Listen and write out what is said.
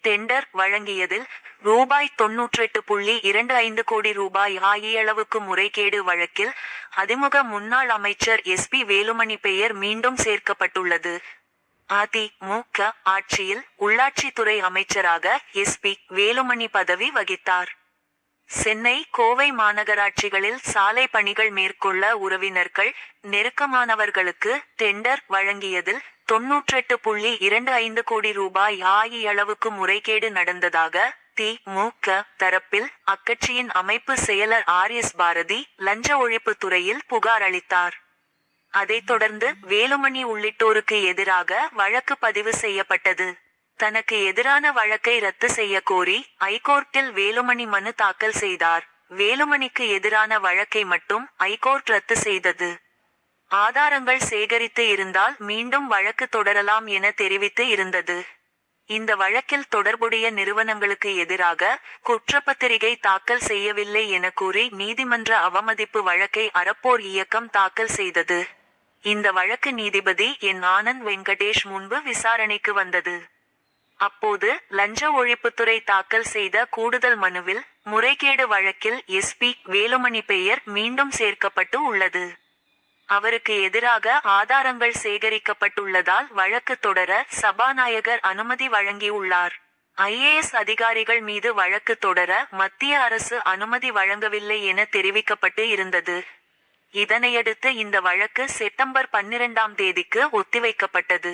Tender வழங்கியதில் ரூபாய் 98.25 கோடி ஆகியளவுக்கு முறைகேடு வழக்கில் அதிமுக முன்னாள் அமைச்சர் எஸ்.பி. வேலுமணி பெயர் மீண்டும் சேர்க்கப்பட்டுள்ளது. அ.தி.மு.க. ஆட்சியில் உள்ளாட்சித்துறை அமைச்சராக எஸ்.பி. வேலுமணி பதவி வகித்தார். சென்னை, கோவை மாநகராட்சிகளில் சாலை பணிகள் மேற்கொள்ள உறவினர்கள், நெருக்கமானவர்களுக்கு டெண்டர் வழங்கியதில் 98.25 கோடி ஆகியளவுக்கு முறைகேடு நடந்ததாக தி.மு.க. தரப்பில் அக்கட்சியின் அமைப்பு செயலர் ஆர்.எஸ். பாரதி லஞ்ச ஒழிப்பு துறையில் புகார் அளித்தார். அதைத் தொடர்ந்து வேலுமணி உள்ளிட்டோருக்கு எதிராக வழக்கு பதிவு செய்யப்பட்டது. தனக்கு எதிரான வழக்கை ரத்து செய்ய கோரி ஐகோர்ட்டில் வேலுமணி மனு தாக்கல் செய்தார். வேலுமணிக்கு எதிரான வழக்கை மட்டும் ஐகோர்ட் ரத்து செய்தது. ஆதாரங்கள் சேகரித்து இருந்தால் மீண்டும் வழக்கு தொடரலாம் என தெரிவித்து இருந்தது. இந்த வழக்கில் தொடர்புடைய நிறுவனங்களுக்கு எதிராக குற்றப்பத்திரிகை தாக்கல் செய்யவில்லை என கூறி நீதிமன்ற அவமதிப்பு வழக்கை அறப்போர் இயக்கம் தாக்கல் செய்தது. இந்த வழக்கு நீதிபதி என். ஆனந்த் வெங்கடேஷ் முன்பு விசாரணைக்கு வந்தது. அப்போது லஞ்ச ஒழிப்புத்துறை தாக்கல் செய்த கூடுதல் மனுவில் முறைகேடு வழக்கில் எஸ்.பி. வேலுமணி பெயர் மீண்டும் சேர்க்கப்பட்டு உள்ளது. அவருக்கு எதிராக ஆதாரங்கள் சேகரிக்கப்பட்டுள்ளதால் வழக்கு தொடர சபாநாயகர் அனுமதி வழங்கியுள்ளார். ஐ.ஏ.எஸ். அதிகாரிகள் மீது வழக்கு தொடர மத்திய அரசு அனுமதி வழங்கவில்லை என தெரிவிக்கப்பட்டு இருந்தது. இதனையடுத்து இந்த வழக்கு செப்டம்பர் 12ஆம் தேதிக்கு ஒத்திவைக்கப்பட்டது.